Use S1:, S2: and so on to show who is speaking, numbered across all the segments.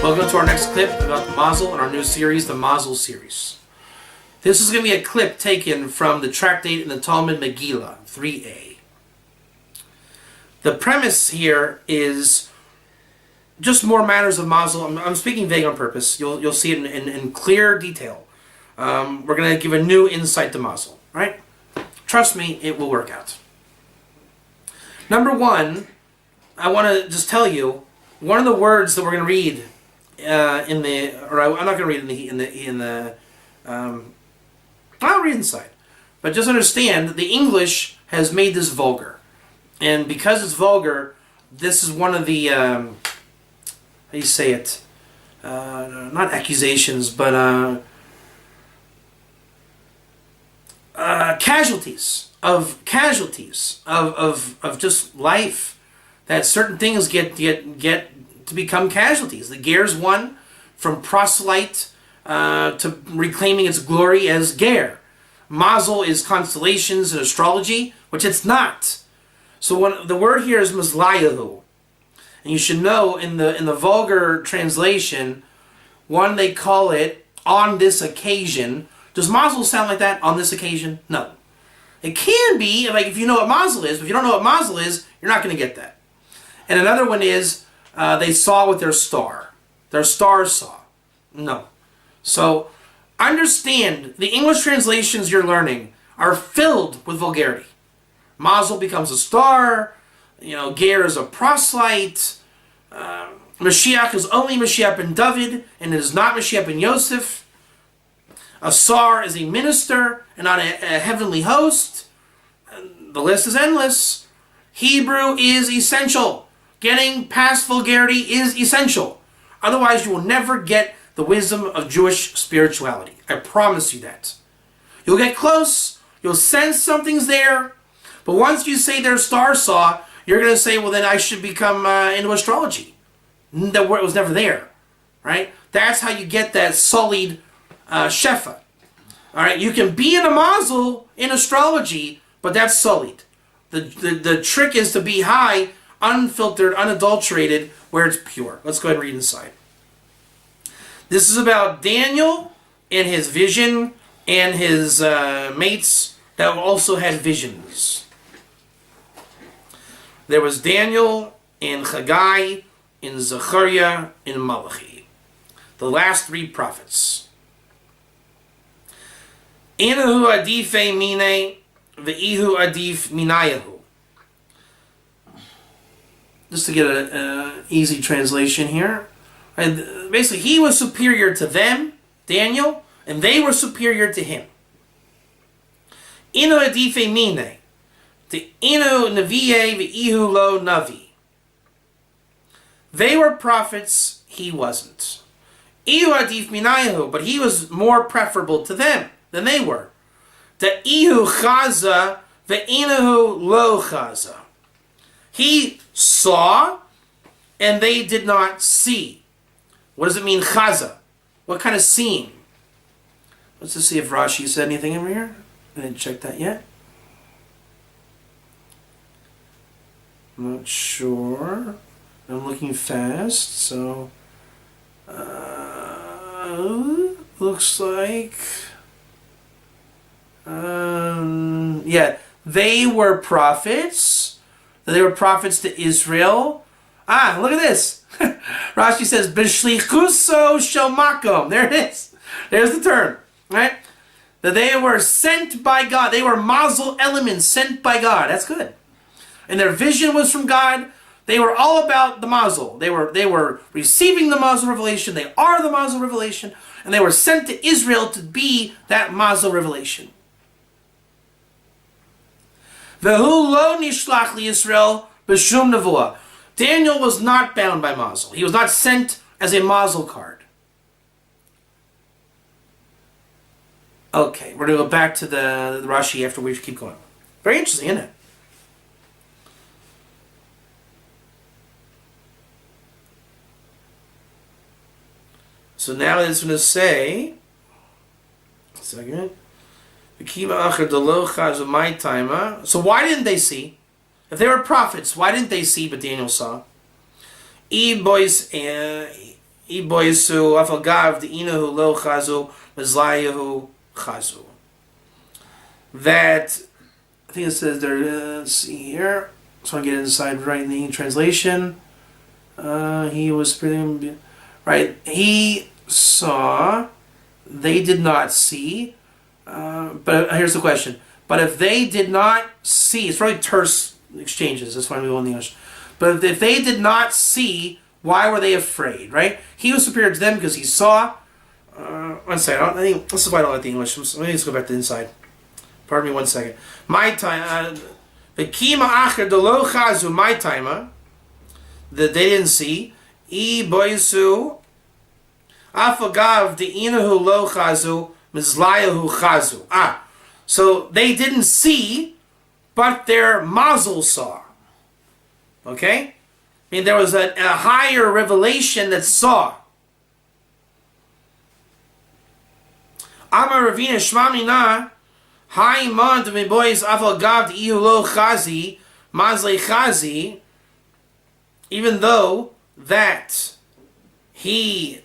S1: Welcome to our next clip about the Mazal in our new series, the Mazal series. This is going to be a clip taken from the tractate in the Talmud Megillah, 3a. The premise here is just more matters of Mazal. I'm speaking vague on purpose. You'll see it in clear detail. We're going to give a new insight to Mazal, right? Trust me, it will work out. Number one, I want to just tell you, one of the words that we're going to read I'm not going to read I'll read inside. But just understand that the English has made this vulgar. And because it's vulgar, this is one of the, how do you say it? Not accusations, but casualties of just life, that certain things get to become casualties. The Ger's one from proselyte to reclaiming its glory as Ger. Mazal is constellations and astrology, which it's not. So the word here is Mazlayahu. And you should know in the vulgar translation, one they call it on this occasion. Does Mazal sound like that, on this occasion? No. It can be, like if you know what Mazal is, but if you don't know what Mazal is, you're not going to get that. And another one is, they saw with their star. Their star saw. No. So, understand, the English translations you're learning are filled with vulgarity. Mazal becomes a star. Ger is a proselyte. Mashiach is only Mashiach ben David, and it is not Mashiach ben Yosef. Asar is a minister, and not a heavenly host. The list is endless. Hebrew is essential. Getting past vulgarity is essential. Otherwise, you will never get the wisdom of Jewish spirituality. I promise you that. You'll get close. You'll sense something's there. But once you say their star saw, you're going to say, well, then I should become into astrology. That word was never there. Right? That's how you get that sullied shefa. All right? You can be in a Mazal in astrology, but that's sullied. The trick is to be high, unfiltered, unadulterated, where it's pure. Let's go ahead and read inside. This is about Daniel and his vision and his mates that also had visions. There was Daniel and Haggai and Zechariah and Malachi, the last three prophets. Inahu adife mine ve'ihu adif minayahu. Just to get an easy translation here. And basically, he was superior to them, Daniel, and they were superior to him. Inu adife mine, the inu naviye v'ihu lo navi. They were prophets, he wasn't. Ihu adif minayahu, but he was more preferable to them than they were. The ihu chaza ve'inahu lo chaza. He saw, and they did not see. What does it mean, chaza? What kind of seeing? Let's just see if Rashi said anything over here. I didn't check that yet. I'm not sure. I'm looking fast, so... looks like... yeah, they were prophets. They were prophets to Israel. Look at this. Rashi says, B'shlichuso shel makom. There it is. There's the term. Right? That they were sent by God. They were Mazal elements sent by God. That's good. And their vision was from God. They were all about the Mazal. They were receiving the Mazal revelation. They are the Mazal revelation. And they were sent to Israel to be that Mazal revelation. Vehu lo nishlach li Yisrael b'shum nevuah. Daniel was not bound by Mazal. He was not sent as a Mazal card. Okay, we're going to go back to the Rashi after we keep going. Very interesting, isn't it? So now it's going to say, a second. So why didn't they see? If they were prophets, why didn't they see but Daniel saw? Iboisu afagav deinahu lo chazu mezlayahu chazu. That, I think it says there, let's see here. So I get inside right in the translation. He was pretty, right. He saw, they did not see. But here's the question. But if they did not see, it's probably terse exchanges. That's why we go in English. But if they did not see, why were they afraid? Right? He was superior to them because he saw. One second. I think this is why I don't like the English. Let me just go back to the inside. Pardon me 1 second. My time. The kima acher delo chazu. My timer. That they didn't see. I boisu. Afagav deinahu lo chazu. Mizlayahu chazu. So they didn't see, but their Mazal saw. Okay? I mean, there was a higher revelation that saw. Amar Ravina Shmamina, Hai Mon to me boys Afagav Ihu Lo Chazi, Mazle Chazi, even though that he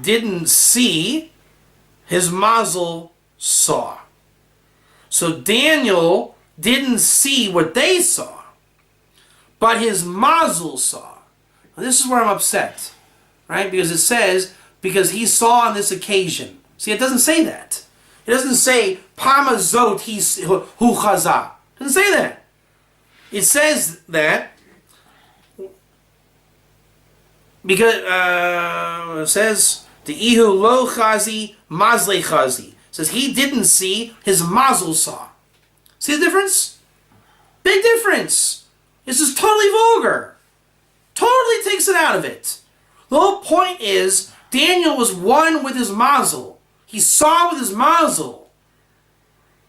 S1: didn't see, his Mazal saw. So Daniel didn't see what they saw, but his Mazal saw. Now this is where I'm upset, right? Because it says, because he saw on this occasion. See, it doesn't say that. It doesn't say, Pamazot hu chaza. It doesn't say that. It says that, because it says, the ihu lo chazi, mazle chazi. It says he didn't see, his Mazal saw. See the difference? Big difference. This is totally vulgar. Totally takes it out of it. The whole point is, Daniel was one with his Mazal. He saw with his Mazal.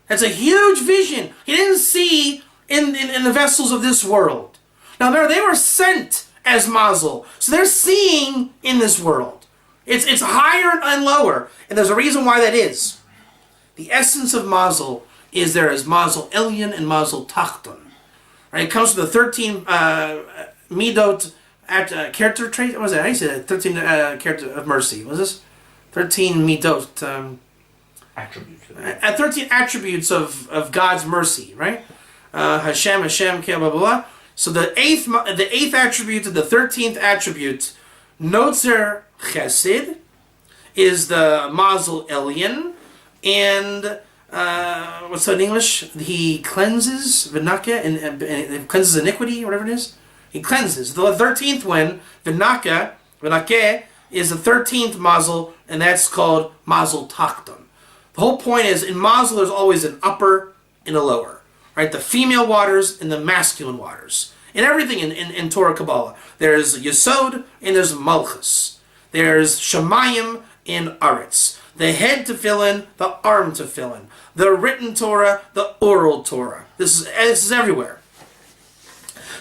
S1: That's a huge vision. He didn't see in the vessels of this world. Now they were sent as Mazal. So they're seeing in this world. It's higher and lower. And there's a reason why that is. The essence of Mazal is there is Mazal Elyon and Mazal Tachton. Right? It comes from the 13 midot character traits. What was that? How do you say that? 13 character of mercy. What was this? 13 midot.
S2: Attributes.
S1: 13 attributes of God's mercy, right? Hashem, blah, blah, blah. So the eighth attribute and the 13th attribute, Notzer Chesed, is the Mazal Elyon, and what's that in English? He cleanses Vinaka and cleanses iniquity, whatever it is. He cleanses. The 13th one, Vinake, is the 13th Mazal, and that's called Mazal Tachton. The whole point is, in Mazal, there's always an upper and a lower. Right? The female waters and the masculine waters. In everything in Torah Kabbalah. There's Yesod and there's Malchus. There's Shemayim and Aretz. The head tefillin, the arm tefillin. The written Torah, the oral Torah. This is everywhere.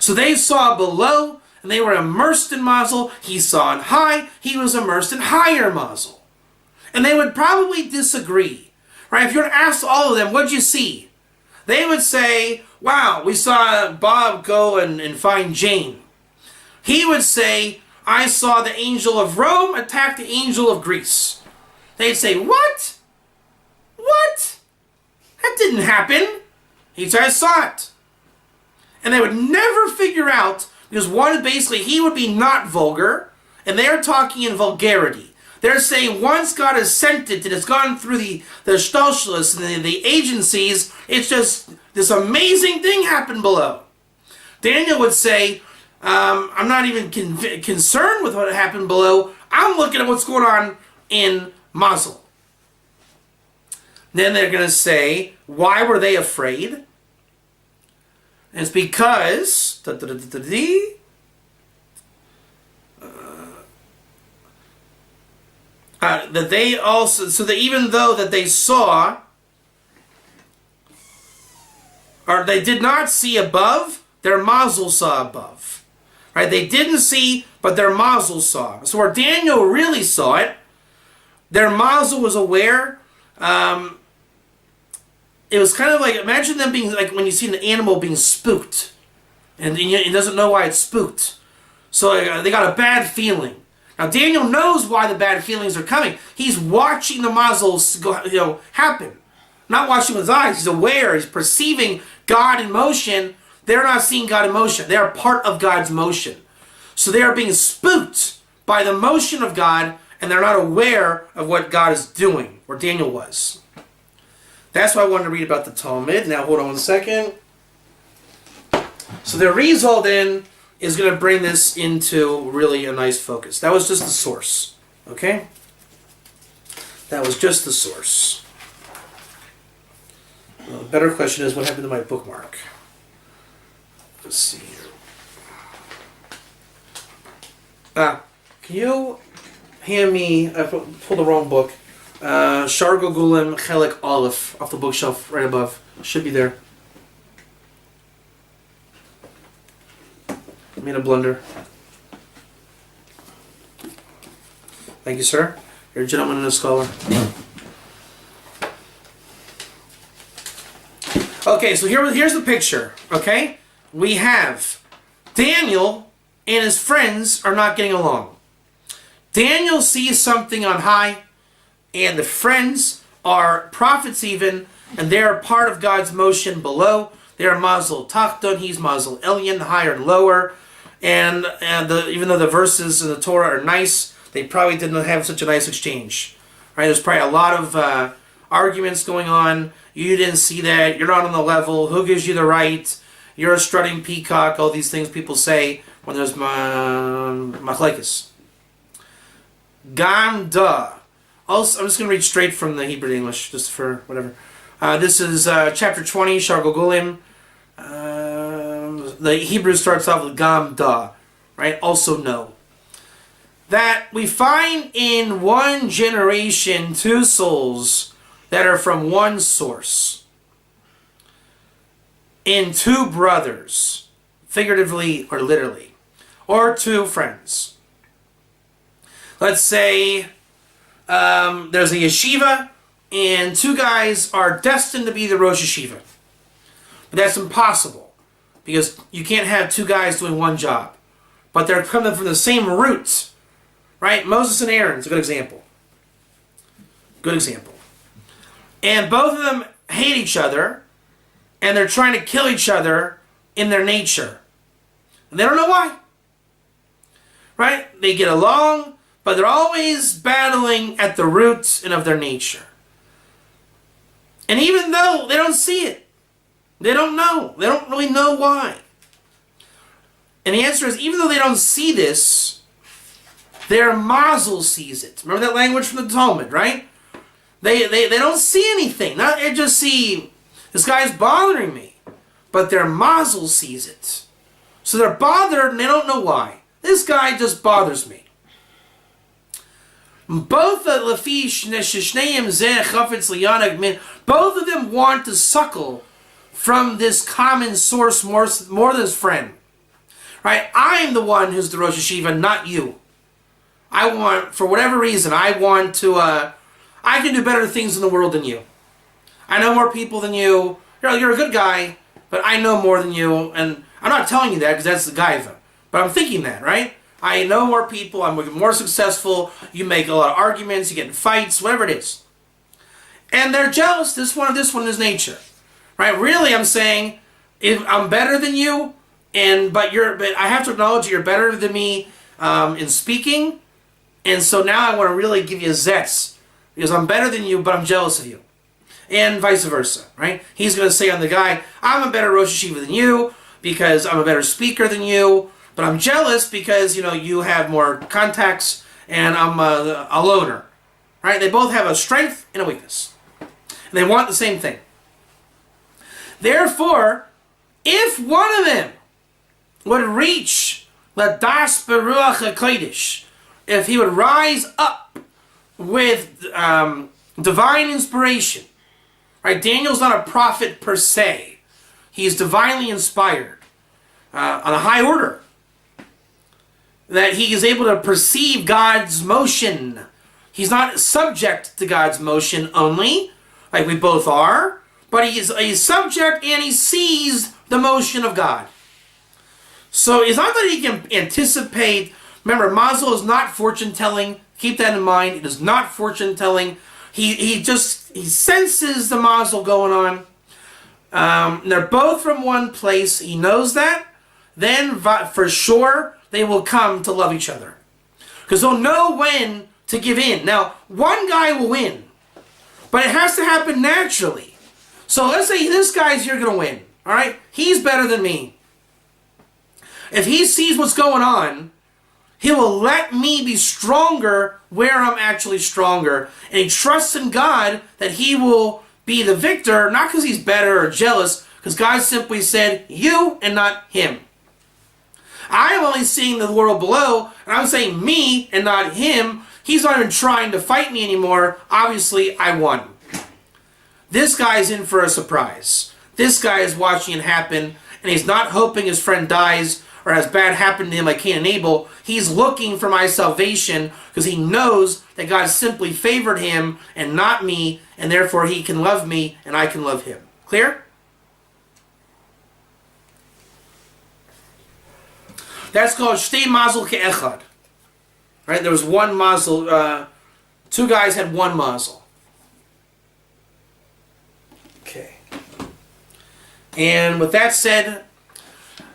S1: So they saw below, and they were immersed in Mazal. He saw on high, he was immersed in higher Mazal. And they would probably disagree. Right? If you were to ask all of them, what'd you see? They would say, wow, we saw Bob go and find Jane. He would say, I saw the angel of Rome attack the angel of Greece. They'd say, what? What? That didn't happen. He'd say, I saw it. And they would never figure out, because one, basically, he would be not vulgar, and they're talking in vulgarity. They're saying once God has sent it and it's gone through the shtoshlus and the agencies, it's just this amazing thing happened below. Daniel would say, I'm not even concerned with what happened below. I'm looking at what's going on in Mazal. Then they're going to say, why were they afraid? And it's because that they also, so that even though that they saw, or they did not see above, their Mazal saw above. Right? They didn't see, but their Mazal saw. So where Daniel really saw it, their Mazal was aware. It was kind of like, imagine them being like when you see an animal being spooked, and it doesn't know why it's spooked. So they got a bad feeling. Now Daniel knows why the bad feelings are coming. He's watching the Mazals go, happen. Not watching with his eyes. He's aware. He's perceiving God in motion. They're not seeing God in motion. They are part of God's motion. So they are being spooked by the motion of God, and they're not aware of what God is doing, or Daniel was. That's why I wanted to read about the Talmud. Now hold on 1 second. So the Rizal then is going to bring this into really a nice focus. That was just the source. Okay? That was just the source. Well, the better question is, what happened to my bookmark? Let's see here. Can you hand me, I pulled the wrong book, Shar Gogulim Chelik Aleph off the bookshelf right above. Should be there. I made a blunder. Thank you, sir. You're a gentleman and a scholar. Okay, so here's the picture, okay? We have Daniel and his friends are not getting along. Daniel sees something on high, and the friends are prophets even, and they are part of God's motion below. They are Mazal Tachton, he's Mazal Elyon, higher and lower. And even though the verses in the Torah are nice, they probably didn't have such a nice exchange. Right? There's probably a lot of arguments going on. You didn't see that. You're not on the level. Who gives you the right? You're a strutting peacock. All these things people say when there's machlekes. Gamda. Also, I'm just going to read straight from the Hebrew to English, just for whatever. This is chapter 20, Shar Gogulim. The Hebrew starts off with Gamda, right? Also know. That we find in one generation 2 souls that are from one source. In 2 brothers, figuratively or literally, or 2 friends. Let's say there's a yeshiva, and 2 guys are destined to be the Rosh Yeshiva. But that's impossible, because you can't have 2 guys doing one job. But they're coming from the same roots, right? Moses and Aaron is a good example. Good example. And both of them hate each other, and they're trying to kill each other in their nature. And they don't know why. Right? They get along, but they're always battling at the roots and of their nature. And even though they don't see it, they don't know. They don't really know why. And the answer is, even though they don't see this, their Mazal sees it. Remember that language from the Talmud, right? They don't see anything. They just see, this guy's bothering me. But their Mazal sees it. So they're bothered and they don't know why. This guy just bothers me. Both of them want to suckle from this common source more than his friend. Right? I'm the one who's the Rosh Yeshiva, not you. I want, for whatever reason, I want to, I can do better things in the world than you. I know more people than you. You're a good guy, but I know more than you. And I'm not telling you that because that's the gaiva. But I'm thinking that, right? I know more people. I'm more successful. You make a lot of arguments. You get in fights, whatever it is. And they're jealous. This one is nature. Right? Really, I'm saying, if I'm better than you, but I have to acknowledge that you're better than me in speaking. And so now I want to really give you a zest. Because I'm better than you, but I'm jealous of you. And vice versa, right? He's going to say on the guy, I'm a better Rosh Yeshiva than you because I'm a better speaker than you, but I'm jealous because, you have more contacts and I'm a loner, right? They both have a strength and a weakness. And they want the same thing. Therefore, if one of them would reach Ladas Beruach HaKodesh, if he would rise up with divine inspiration, right? Daniel's not a prophet per se. He's divinely inspired on a high order. That he is able to perceive God's motion. He's not subject to God's motion only, like we both are, but he is a subject and he sees the motion of God. So it's not that he can anticipate Remember, Mazal is not fortune telling. Keep that in mind. It is not fortune telling. He senses the Mazal going on. They're both from one place. He knows that. Then for sure they will come to love each other, because they'll know when to give in. Now, one guy will win, but it has to happen naturally. So let's say this guy's here going to win. All right, he's better than me. If he sees what's going on, he will let me be stronger where I'm actually stronger. And he trusts in God that he will be the victor, not because he's better or jealous, because God simply said, you and not him. I am only seeing the world below, and I'm saying me and not him. He's not even trying to fight me anymore. Obviously, I won. This guy's in for a surprise. This guy is watching it happen, and he's not hoping his friend dies or has bad happen to him like Cain and Abel. He's looking for my salvation because he knows that God simply favored him and not me, and therefore he can love me and I can love him. Clear? That's called Shtei Mazal Ke'echad. Right? There was one Mazal. Two guys had one Mazal. Okay. And with that said,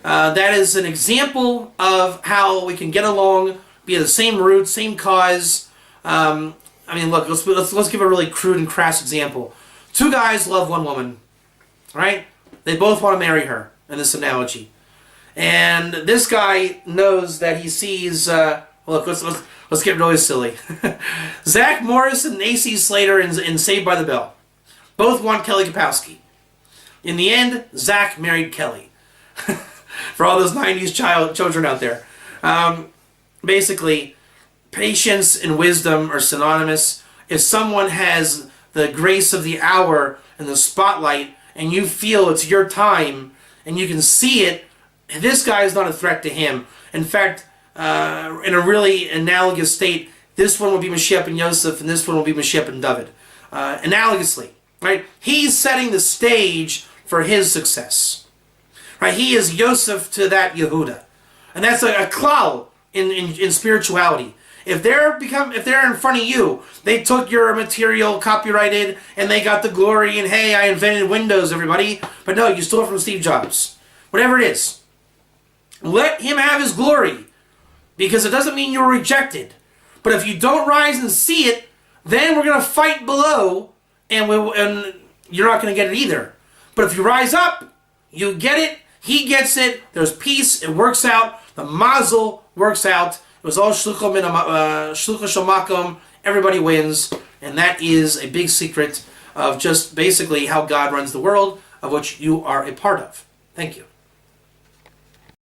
S1: that is an example of how we can get along, be of the same root, same cause. I mean, look, let's give a really crude and crass example. Two guys love one woman, right? They both want to marry her in this analogy. And this guy knows that he sees, look, let's get really silly. Zach Morris and AC Slater in Saved by the Bell both want Kelly Kapowski. In the end, Zach married Kelly. For all those 90s children out there. Basically, patience and wisdom are synonymous. If someone has the grace of the hour and the spotlight, and you feel it's your time, and you can see it, this guy is not a threat to him. In fact, in a really analogous state, this one will be Mashiach and Yosef, and this one will be Mashiach and David. Analogously, right? He's setting the stage for his success. Right? He is Yosef to that Yehuda. And that's a klal in spirituality. If they're in front of you, they took your material, copyrighted, and they got the glory, and hey, I invented Windows, everybody. But no, you stole it from Steve Jobs. Whatever it is. Let him have his glory, because it doesn't mean you're rejected. But if you don't rise and see it, then we're going to fight below, and you're not going to get it either. But if you rise up, you get it, he gets it, there's peace, it works out, the Mazal works out, it was all shlucha shamakom, everybody wins, and that is a big secret of just basically how God runs the world, of which you are a part of. Thank you.